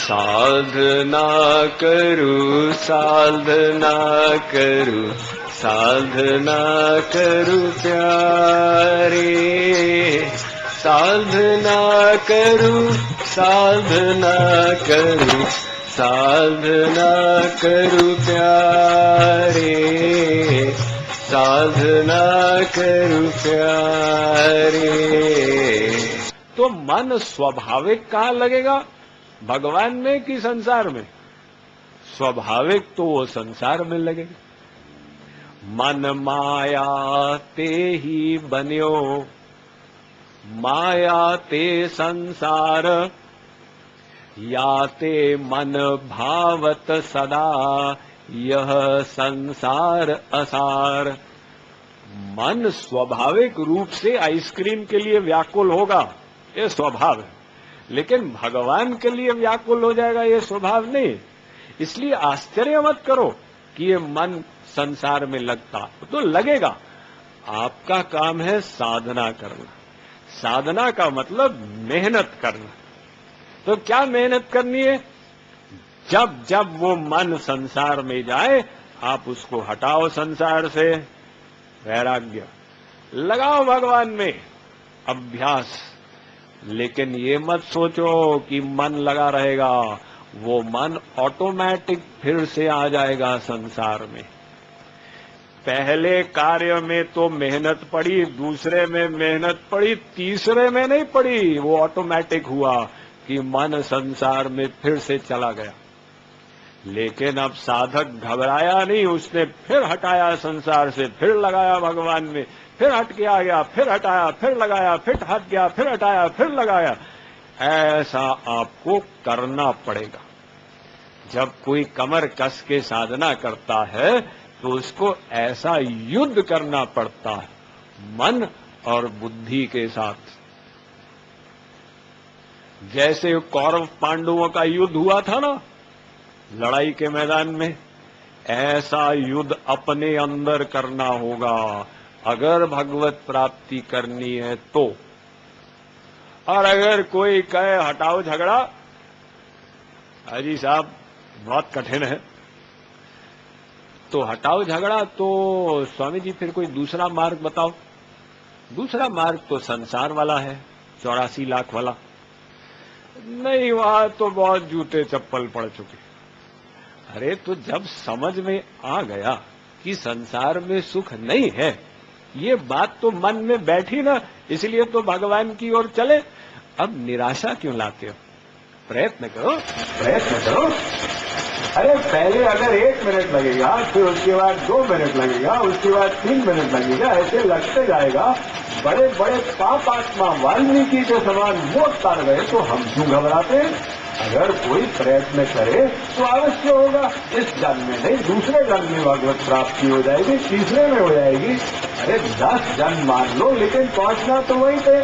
साधना करूं साधना करूं साधना करूं प्यारे, साधना करूं साधना करूं साधना करूं प्यारे, साधना करूं प्यारे। तो मन स्वाभाविक कहाँ लगेगा, भगवान में कि संसार में? स्वाभाविक तो वो संसार में लगेगा। मन माया ते ही बन्यो, माया ते संसार, याते मन भावत सदा, यह संसार असार। मन स्वाभाविक रूप से आइसक्रीम के लिए व्याकुल होगा, ये स्वभाव है, लेकिन भगवान के लिए व्याकुल हो जाएगा, ये स्वभाव नहीं। इसलिए आश्चर्य मत करो कि ये मन संसार में लगता, तो लगेगा। आपका काम है साधना करना। साधना का मतलब मेहनत करना। तो क्या मेहनत करनी है? जब जब वो मन संसार में जाए, आप उसको हटाओ संसार से। वैराग्य लगाओ भगवान में, अभ्यास। लेकिन ये मत सोचो कि मन लगा रहेगा, वो मन ऑटोमेटिक फिर से आ जाएगा संसार में। पहले कार्य में तो मेहनत पड़ी, दूसरे में मेहनत पड़ी, तीसरे में नहीं पड़ी। वो ऑटोमेटिक हुआ कि मन संसार में फिर से चला गया। लेकिन अब साधक घबराया नहीं, उसने फिर हटाया संसार से, फिर लगाया भगवान में, फिर हट के आ गया, फिर हटाया, फिर लगाया, फिर हट गया, फिर हटाया, फिर लगाया। ऐसा आपको करना पड़ेगा। जब कोई कमर कस के साधना करता है तो उसको ऐसा युद्ध करना पड़ता है, मन और बुद्धि के साथ। जैसे कौरव पांडवों का युद्ध हुआ था ना लड़ाई के मैदान में, ऐसा युद्ध अपने अंदर करना होगा अगर भगवत प्राप्ति करनी है तो। और अगर कोई कहे हटाओ झगड़ा, हाजी साहब बहुत कठिन है, तो हटाओ झगड़ा, तो स्वामी जी फिर कोई दूसरा मार्ग बताओ। दूसरा मार्ग तो संसार वाला है, 84 लाख वाला। नहीं, वहां तो बहुत जूते चप्पल पड़ चुके। अरे तो जब समझ में आ गया कि संसार में सुख नहीं है, ये बात तो मन में बैठी ना, इसलिए तो भगवान की ओर चले। अब निराशा क्यों लाते हो? प्रयत्न करो, प्रयत्न करो। अरे पहले अगर 1 मिनट लगेगा, फिर उसके बाद 2 मिनट लगेगा, उसके बाद 3 मिनट लगेगा, ऐसे लगते जाएगा। बड़े बड़े पापात्मा वाल्मीकि के समान मोट तार गए, तो हम क्यों घबराते हैं? अगर कोई प्रयत्न करे तो अवश्य होगा। इस जन्म में नहीं, दूसरे जन्म में भगवत प्राप्ति हो जाएगी, तीसरे में हो जाएगी। अरे 10 जन्म मान लो, लेकिन पहुंचना तो वहीं पे।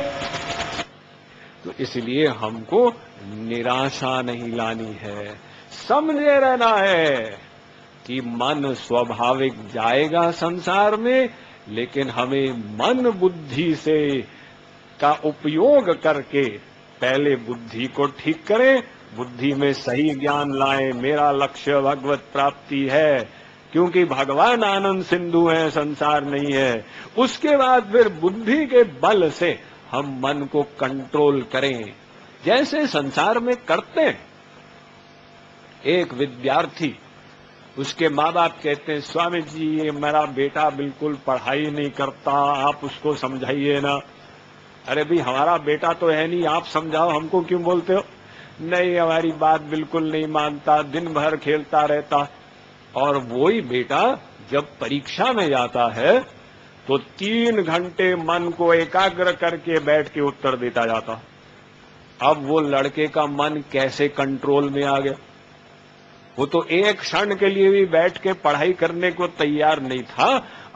तो इसलिए हमको निराशा नहीं लानी है, समझे रहना है कि मन स्वाभाविक जाएगा संसार में, लेकिन हमें मन बुद्धि से का उपयोग करके पहले बुद्धि को ठीक करें, बुद्धि में सही ज्ञान लाएं। मेरा लक्ष्य भगवत प्राप्ति है, क्योंकि भगवान आनंद सिंधु है, संसार नहीं है। उसके बाद फिर बुद्धि के बल से हम मन को कंट्रोल करें, जैसे संसार में करते हैं। एक विद्यार्थी, उसके माँ बाप कहते हैं, स्वामी जी ये मेरा बेटा बिल्कुल पढ़ाई नहीं करता, आप उसको समझाइए ना। अरे भाई हमारा बेटा तो है नहीं, आप समझाओ, हमको क्यों बोलते हो? नहीं, हमारी बात बिल्कुल नहीं मानता, दिन भर खेलता रहता। और वही बेटा जब परीक्षा में जाता है तो 3 घंटे मन को एकाग्र करके बैठ के उत्तर देता जाता। अब वो लड़के का मन कैसे कंट्रोल में आ गया? वो तो एक क्षण के लिए भी बैठ के पढ़ाई करने को तैयार नहीं था।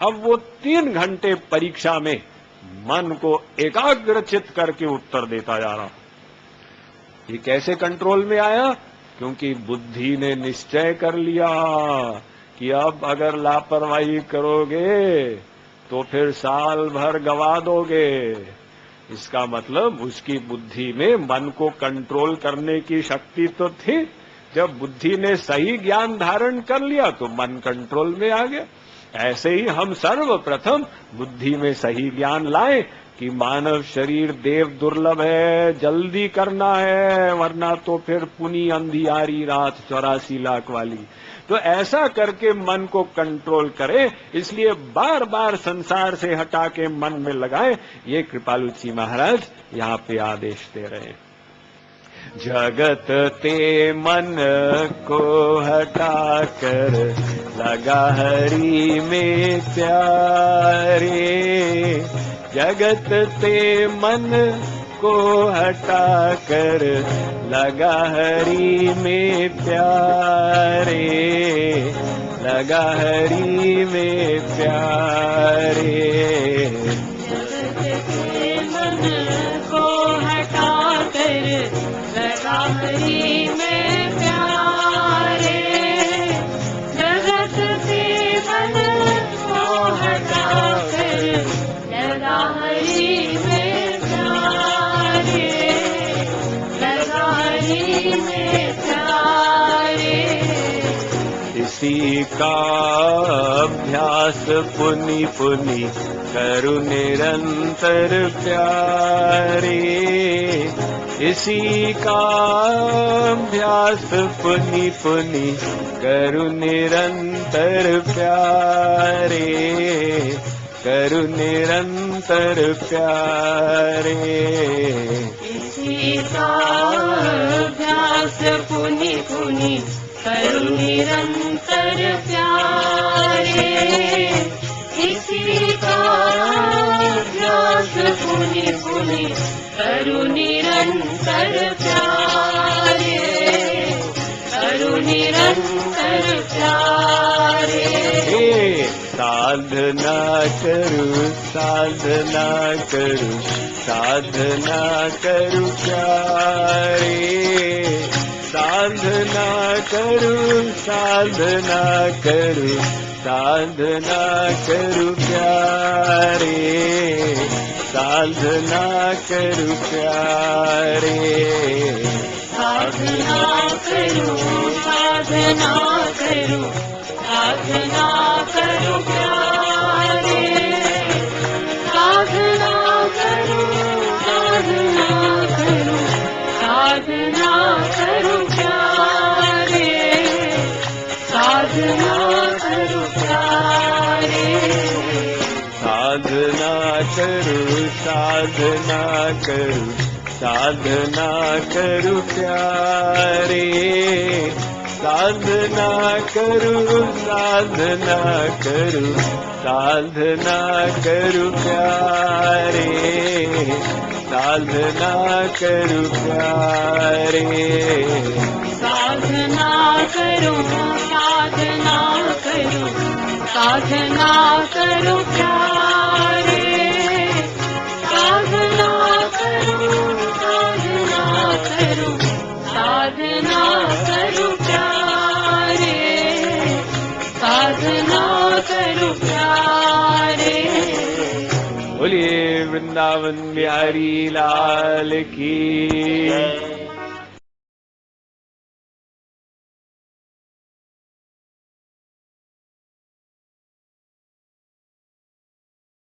अब वो 3 घंटे परीक्षा में मन को एकाग्रचित करके उत्तर देता जा रहा। ये कैसे कंट्रोल में आया? क्योंकि बुद्धि ने निश्चय कर लिया कि अब अगर लापरवाही करोगे तो फिर साल भर गवा दोगे। इसका मतलब उसकी बुद्धि में मन को कंट्रोल करने की शक्ति तो थी, जब बुद्धि ने सही ज्ञान धारण कर लिया तो मन कंट्रोल में आ गया। ऐसे ही हम सर्वप्रथम बुद्धि में सही ज्ञान लाएं कि मानव शरीर देव दुर्लभ है, जल्दी करना है, वरना तो फिर पुनी अंधियारी रात 84 लाख वाली। तो ऐसा करके मन को कंट्रोल करें, इसलिए बार बार संसार से हटा के मन में लगाएं। ये कृपालु जी महाराज यहाँ पे आदेश दे रहे हैं। जगत ते मन को हटा कर लगा हरि में प्यारे, जगत ते मन को हटा कर लगा हरि में प्यारे, लगा हरि में प्यारे। जगत के मन को हटा कर लगा हरि में प्यारे, जगत के मन को हटा कर लगा हरि में प्यारे, लगा हरि में प्यारे। इसी का अभ्यास पुनि पुनि करु निरंतर प्यारे, इसी का अभ्यास पुनि पुनि करु निरंतर प्यारे, करु निरंतर प्यारे। इसी का अभ्यास पुनि पुनि करु निरंतर प्यारे, इसी का अभ्यास पुनि पुनि करु निरंतर प्यारे, करु निरंतर प्यारे। साधना करू, साधना करू, साधना करू प्यारे, साधना करू, साधना करू, साधना करू प्यारे, साधना करू प्यारे। साधना करू, साधना करू, साधना करू प्यारे, साधना करू, साधना करू, साधना करू प्यारे, साधना करू प्यारे। साधना करू, साधना करू, साधना करू प्यारे, साधना करू, साधना करू, साधना करू प्यारे, साधना करू प्यारे। साधना करू, साधना करू, साधना करू प्यारे, साधना करू, साधना करू, साधना करू प्यारे, साधना करू प्यारे। बोलिए वृंदावन बिहारी लाल की।